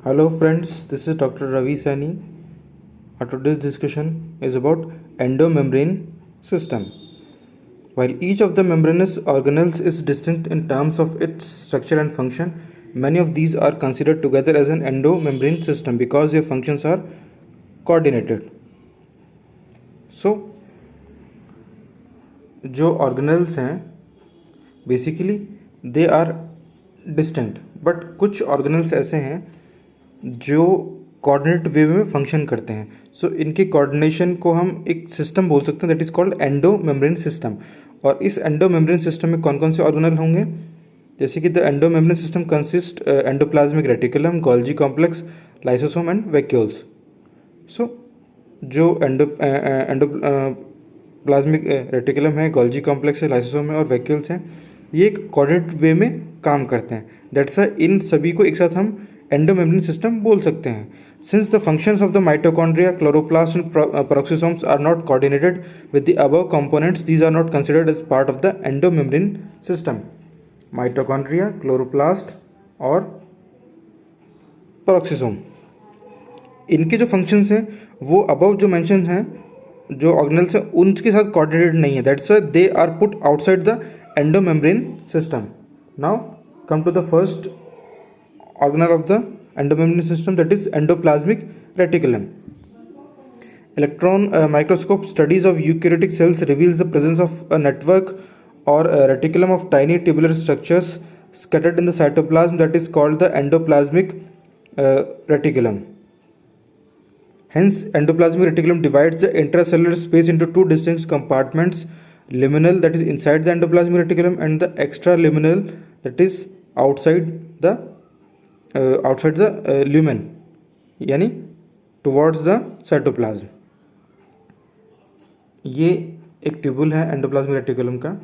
Hello friends, this is Dr. Ravi Sani. Our today's discussion is about endomembrane system. While each of the membranous organelles is distinct in terms of its structure and function, many of these are considered together as an endomembrane system because their functions are coordinated. So, जो organelles हैं basically they are distinct, but कुछ organelles ऐसे हैं जो coordinate वे में function करते हैं. सो इनके कोऑर्डिनेशन को हम एक सिस्टम बोल सकते हैं that is called endomembrane system. और इस एंडोमेम्ब्रेन सिस्टम में कौन कौन से ऑर्गेनल होंगे, जैसे कि the endomembrane system consist endoplasmic reticulum, Golgi complex, lysosome and vacuoles. So जो प्लाज्मिक रेटिकुलम है, गोल्जी कॉम्प्लेक्स है, लाइसोसोम है और वैक्यूल्स हैं, ये एक कोऑर्डिनेट वे में काम करते हैं. दैट्स इन सभी को एक साथ हम एंडोमेम्ब्रेन सिस्टम बोल सकते हैं. Since the functions of the mitochondria, chloroplast and peroxisomes are not coordinated with the above components, these are not considered as part of the endomembrane system. Mitochondria, chloroplast और peroxisome, इनके जो functions हैं वो above जो mention हैं जो organelles हैं उनके साथ कोऑर्डिनेटेड नहीं है. That's why they are put outside the endomembrane system. Now come to the first organelle of the endomembrane system, that is endoplasmic reticulum. Electron microscope studies of eukaryotic cells reveals the presence of a network or a reticulum of tiny tubular structures scattered in the cytoplasm that is called the endoplasmic reticulum. Hence endoplasmic reticulum divides the intracellular space into two distinct compartments, liminal that is inside the endoplasmic reticulum and the extraliminal that is outside the lumen, यानी towards the cytoplasm. ये एक tubule है endoplasmic reticulum का.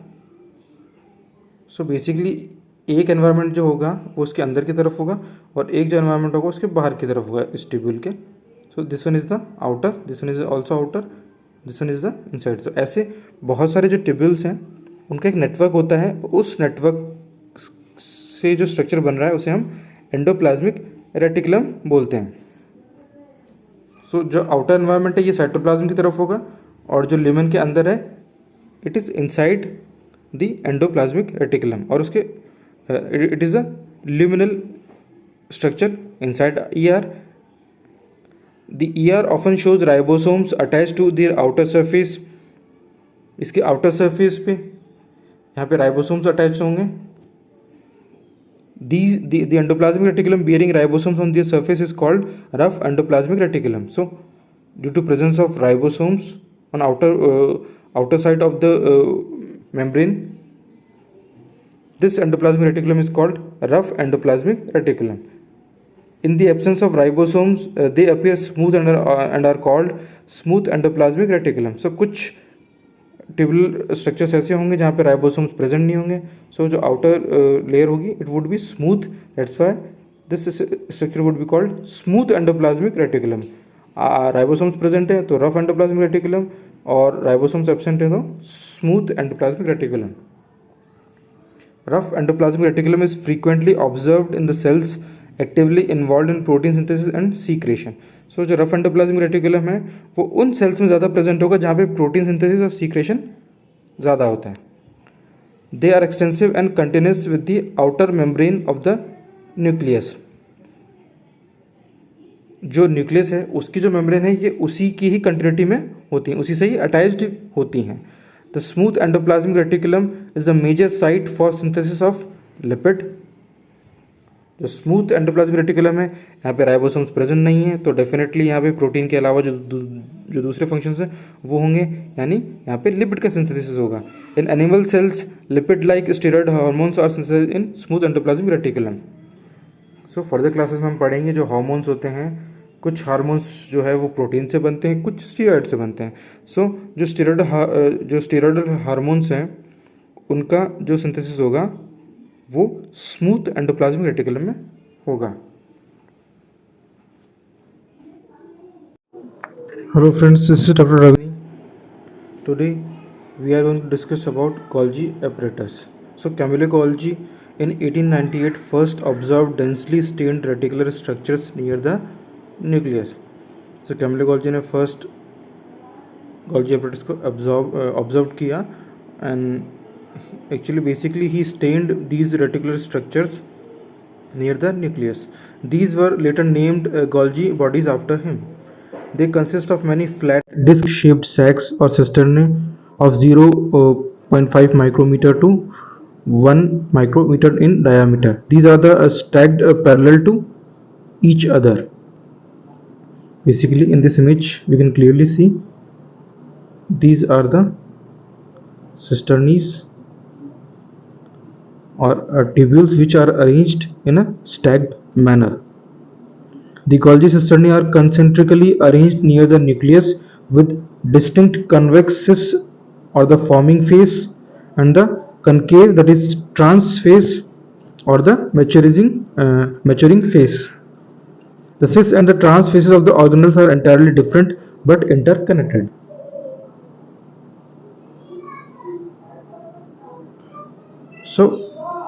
So basically एक environment जो होगा वो उसके अंदर की तरफ होगा और एक जो एनवायरनमेंट होगा उसके बाहर की तरफ होगा इस ट्यूबुल के. So this one is the outer, this one is also outer, this one is the inside. तो ऐसे बहुत सारे जो ट्यूब्यूल्स हैं उनका एक नेटवर्क होता है. उस नेटवर्क से जो स्ट्रक्चर बन रहा है उसे हम एंडोप्लाज्मिक रेटिकुलम बोलते हैं. सो जो आउटर एनवायरनमेंट है ये साइटोप्लाज्म की तरफ होगा और जो लिमन के अंदर है it is inside the endoplasmic reticulum और उसके it is a liminal structure inside ER. The ER often shows ribosomes attached to their outer surface. इसके outer surface पे यहाँ पे ribosomes attached होंगे. The endoplasmic reticulum bearing ribosomes on their surface is called rough endoplasmic reticulum. So, due to presence of ribosomes on outer side of the membrane, this endoplasmic reticulum is called rough endoplasmic reticulum. In the absence of ribosomes, they appear smooth and are called smooth endoplasmic reticulum. So कुछ tubular structures ऐसे होंगे जहाँ पे ribosomes present नहीं होंगे. So जो outer layer होगी it would be smooth. That's why this structure would be called smooth endoplasmic reticulum. Ribosomes present है तो रफ एंडोप्लाज्मिक रेटिकुलम और राइबोसोम्स एब्सेंट है तो smooth endoplasmic reticulum. Rough endoplasmic reticulum is frequently observed in the cells actively involve in protein synthesis and secretion. So जो rough endoplasmic reticulum है वो उन sales में ज़्यादा प्रेजेंट होगा जहाँ पे प्रोटीन सिंथेसिस और सीक्रेशन ज़्यादा होता है. They are extensive and continuous with the outer membrane of the nucleus. जो न्यूक्लियस है उसकी जो मेम्ब्रेन है ये उसी की ही कंटिन्यूटी में होती हैं, उसी से ही अटैच्ड होती हैं. The smooth endoplasmic reticulum is the major site for synthesis of lipid. जो स्मूथ एंडोप्लाज्मिक रेटिकुलम है यहाँ पे राइबोसोम्स प्रेजेंट नहीं है तो डेफिनेटली यहाँ पे प्रोटीन के अलावा जो दूसरे फंक्शंस हैं वो होंगे, यानी यहाँ पे लिपिड का सिंथेसिस होगा. In animal cells lipid like steroid hormones are synthesized in smooth endoplasmic reticulum. So further classes में हम पढ़ेंगे जो हार्मोन्स होते हैं. कुछ हार्मोन्स जो है वो प्रोटीन से बनते हैं, कुछ स्टेरॉइड से बनते हैं. सो जो स्टेरॉइडल हार्मोन्स हैं उनका जो सिंथेसिस होगा वो स्मूथ एंडोप्लाज्मिक रेटिकुलम में होगा. Hello friends, this is doctor Ravi. Today we are going to discuss about Golgi apparatus. So Camille Golgi In 1898, first observed densely stained reticular structures near the nucleus. So Camillo Golgi ने first Golgi apparatus को observe किया and actually basically he stained these reticular structures near the nucleus. These were later named Golgi bodies after him. They consist of many flat disc-shaped sacs or cisternae of 0.5 micrometer to 1 micrometer in diameter. These are the stacked parallel to each other. Basically, in this image, we can clearly see these are the cisternes or tubules which are arranged in a stacked manner. The Golgi cisternae are concentrically arranged near the nucleus with distinct convexes or the forming face and the concave, that is trans phase, or the maturing phase. The cis and the trans phases of the organelles are entirely different but interconnected. So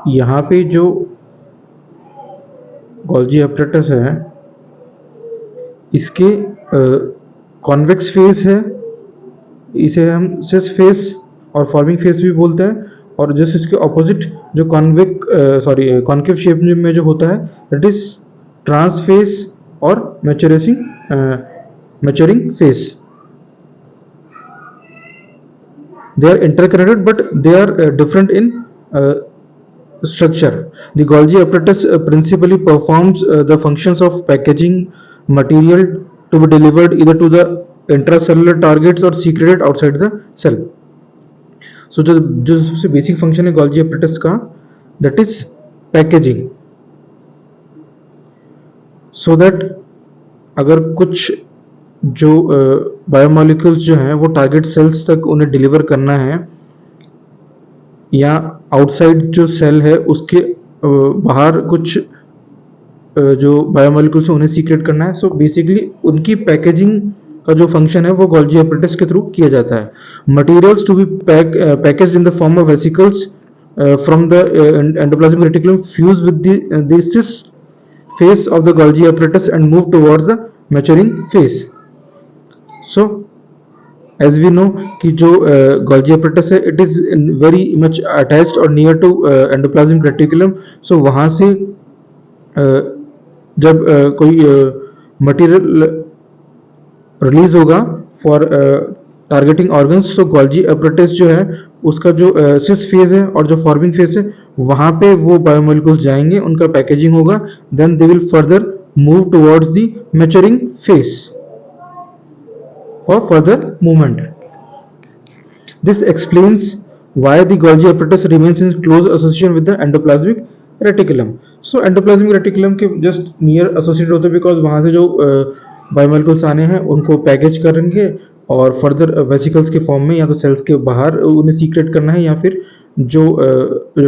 यहाँ पे जो Golgi apparatus है इसके convex face है, इसे हम cis face और forming face भी बोलते हैं, और जस्ट इसके ऑपोजिट जो कॉन्केव शेप में जो होता है दैट इज ट्रांस फेस और maturing face. They are interconnected but they are different in structure. The Golgi apparatus principally performs the functions of packaging material to be delivered either to the intracellular targets or secreted outside the cell. So जो सबसे basic function है Golgi apparatus का that is packaging, so that अगर कुछ जो biomolecules जो हैं वो टारगेट सेल्स तक उन्हें डिलीवर करना है या आउटसाइड जो सेल है उसके बाहर कुछ जो बायोमोलिक्यूल्स हैं उन्हें सीक्रेट करना है, सो बेसिकली उनकी पैकेजिंग का जो फंक्शन है वो गोल्जी apparatus के थ्रू किया जाता है. Materials to be packaged in the form of vesicles from the endoplasmic reticulum fuse with the cis face of the Golgi apparatus and move towards the maturing phase. So as we know कि जो Golgi apparatus है it is very much attached or near to endoplasmic reticulum. So वहाँ से जब कोई material release होगा for targeting organs, तो Golgi apparatus जो है उसका जो सिस फेज है और जो फॉर्मिंग फेज है वहाँ पे वो बायोमोलिक्यूल्स जाएंगे, उनका पैकेजिंग होगा, then they will further move towards the maturing phase for further movement. This explains why the Golgi apparatus remains in close association with the endoplasmic reticulum. So endoplasmic reticulum के just near associated होते हैं because वहाँ से जो biomolecules आने हैं उनको package करेंगे और फर्दर वेसिकल्स के फॉर्म में या तो सेल्स के बाहर उन्हें सीक्रेट करना है या फिर जो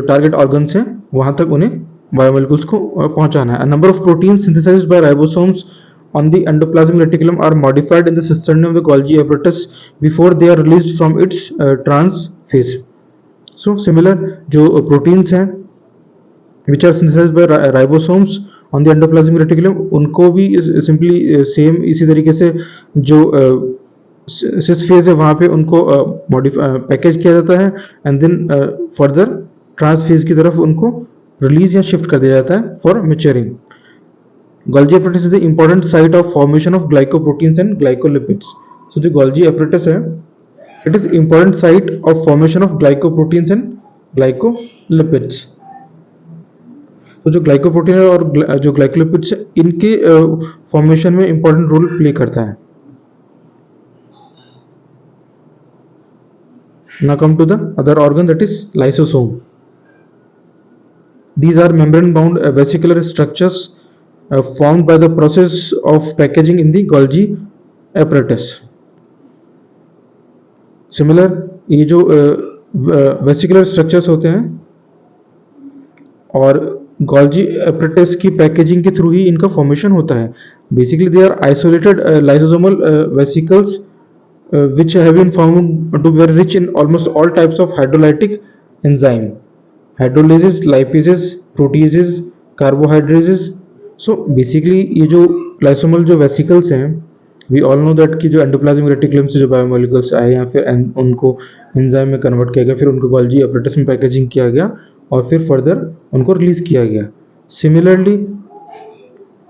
टारगेट ऑर्गन्स हैं वहाँ तक उन्हें बायोमोलिक्यूल्स को पहुँचाना है. A number of proteins synthesized by ribosomes on the endoplasmic reticulum are modified in the cisternae of the Golgi apparatus before they are released from its trans phase. So similar जो proteins हैं which are synthesized by ribosomes on the endoplasmic reticulum उनको भी simply same इसी तरीके से जो cis phase है वहाँ पे उनको पैकेज किया जाता है and then further trans phase की तरफ उनको release या shift कर दिया जाता है for maturing. Golgi apparatus is the important site of formation of glycoproteins and glycolipids. So जो Golgi apparatus है it is important site of formation of glycoproteins and glycolipids. तो जो glycoprotein है और जो glycolipids है इनके फॉर्मेशन में important रोल प्ले करता है. Now come to the other organ, that is lysosome. These are membrane bound vesicular structures formed by the process of packaging in the Golgi apparatus. Similar ये जो vesicular structures होते हैं और Golgi apparatus की packaging के through ही इनका formation होता है. Basically they are isolated lysosomal vesicles which have been found to be very rich in almost all types of hydrolytic enzyme. Hydrolases, lipases, proteases, carbohydrases. So basically ये जो लाइसोमल जो vesicles हैं, we all know that कि जो endoplasmic reticulum से जो biomolecules आए या फिर उनको एंजाइम में कन्वर्ट किया गया, फिर उनको गोल्जी अपरेटस में पैकेजिंग किया गया और फिर फर्दर उनको रिलीज किया गया। सिमिलरली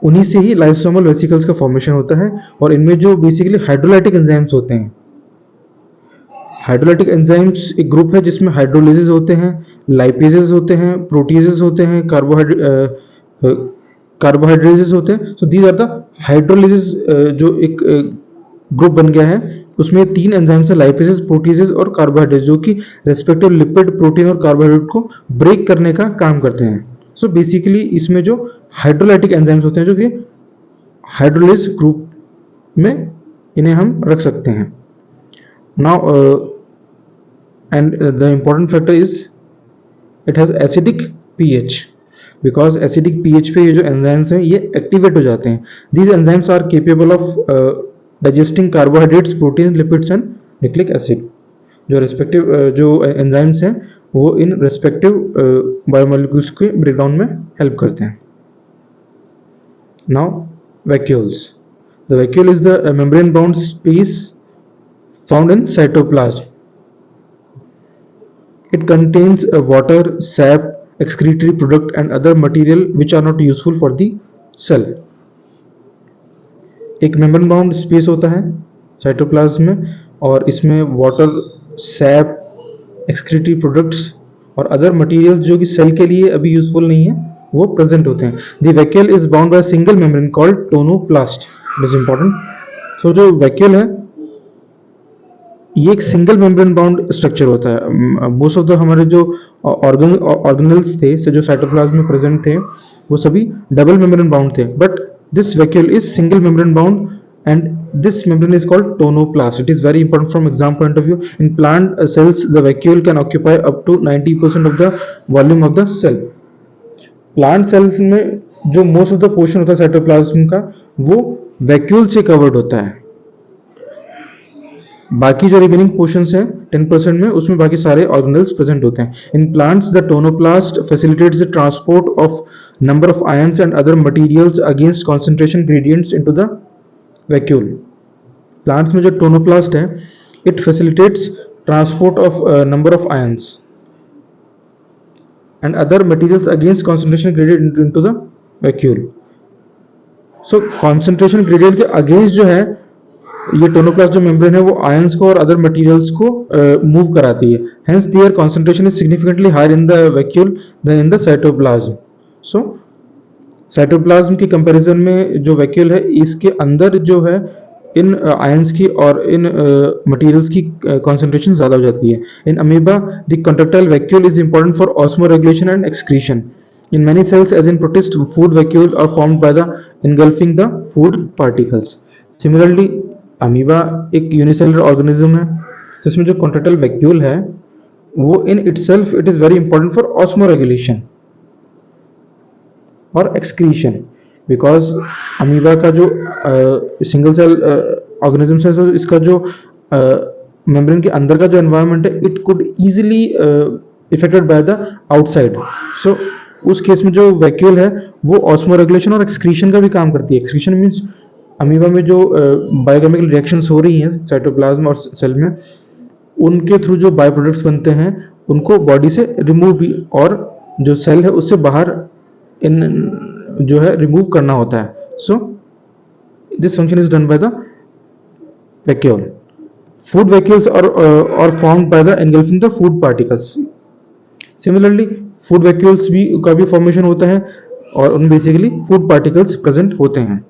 उन्हीं से ही लाइसोमल वेसिकल्स का फॉर्मेशन होता है और इनमें जो बेसिकली हाइड्रोलाइटिक एंजाइम्स होते हैं, हाइड्रोलाइटिक एंजाइम्स एक ग्रुप है जिसमें हाइड्रोलिजेज होते हैं, लाइपेजेस होते हैं, प्रोटीजेस होते हैं, कार्बोहाइड्रेजेस होते हैं। So these are the hydrolases. जो एक ग्रुप बन गया है उसमें 3 एंजाइम्स है, लाइपेजेस, प्रोटीजेस और कार्बोहाइड्रेट, जो कि रेस्पेक्टिव लिपिड, प्रोटीन और कार्बोहाइड्रेट को ब्रेक करने का काम करते हैं। सो बेसिकली इसमें जो हाइड्रोलाइटिक एंजाइम्स होते हैं जो कि हाइड्रोलिज ग्रुप में इन्हें हम रख सकते हैं। Now and the important factor is it has acidic pH, because acidic pH पे ये जो एंजाइम्स हैं ये एक्टिवेट हो जाते हैं। These enzymes are capable of digesting carbohydrates, protein, lipids and nucleic acid. जो रेस्पेक्टिव जो एंजाइम्स हैं वो इन रेस्पेक्टिव बायोमोलिक्यूल्स के ब्रेकडाउन में हेल्प करते हैं। Now vacuoles. The vacuole is the membrane bound space found in cytoplasm. It contains water, sap, excretory product and other material which are not useful for the cell. एक membrane bound space होता है cytoplasm में और इसमें water, SAP, excretory products और other materials जो कि cell के लिए अभी यूजफुल नहीं है वो प्रेजेंट होते हैं। The vacuole is bound by single membrane called tonoplast. It is important. So जो वैक्यूल है ये एक सिंगल मेम्ब्रेन बाउंड स्ट्रक्चर होता है। मोस्ट ऑफ द हमारे जो ऑर्गेनल्स थे जो साइटोप्लाज्म में प्रेजेंट थे वो सभी डबल मेम्ब्रेन बाउंड थे, but this vacuole is single membrane bound and this membrane is called tonoplast. It is very important from exam point of view. In plant cells the vacuole can occupy up to 90% of the volume of the cell. Plant cells में जो most of the portion होता है cytoplasm का वो vacuole से covered होता है। बाकी जो रिमेनिंग पोर्शंस हैं 10% में उसमें बाकी सारे ऑर्गेनल्स प्रेजेंट होते हैं। In plants the tonoplast facilitates the transport of number of ions and other materials against concentration gradients into the vacuole. Plants में जो टोनोप्लास्ट है it facilitates transport of number of ions and other materials against concentration gradient into the vacuole. So concentration gradient के against जो है ये tonoplast जो membrane है वो आयंस को और अदर मटेरियल्स को मूव कराती है। Hence their concentration is significantly higher in the vacuole than in the cytoplasm. So cytoplasm की कंपैरिजन में जो वैक्यूल है इसके अंदर जो है इन आयंस की और इन मटेरियल्स की कंसंट्रेशन ज्यादा हो जाती है। In amoeba the contractile vacuole is important for osmoregulation and excretion. In many cells, as in protist, food vacuole are formed by the engulfing the food particles. Similarly, amoeba एक unicellular organism है जिसमें जो contractile vacuole है वो in itself it is very important for osmoregulation और excretion, because amoeba का जो single cell organism है तो इसका जो मेम्ब्रेन के अंदर का जो एनवायरनमेंट है it could easily affected by the outside. So उस केस में जो वैक्यूल है वो ऑस्मोरेगुलेशन और एक्सक्रीशन का भी काम करती है। एक्सक्रीशन मीन्स अमीबा में जो बायोकेमिकल रिएक्शंस हो रही हैं साइटोप्लाज्म और सेल में उनके थ्रू जो बायो प्रोडक्ट्स बनते हैं उनको बॉडी से रिमूव भी और जो सेल है उससे बाहर इन जो है रिमूव करना होता है। So this function is done by the vacuole. Food vacuoles और formed by the engulfing the food particles. Similarly food vacuoles भी का भी फॉर्मेशन होता है और उनमें बेसिकली फूड पार्टिकल्स प्रेजेंट होते हैं।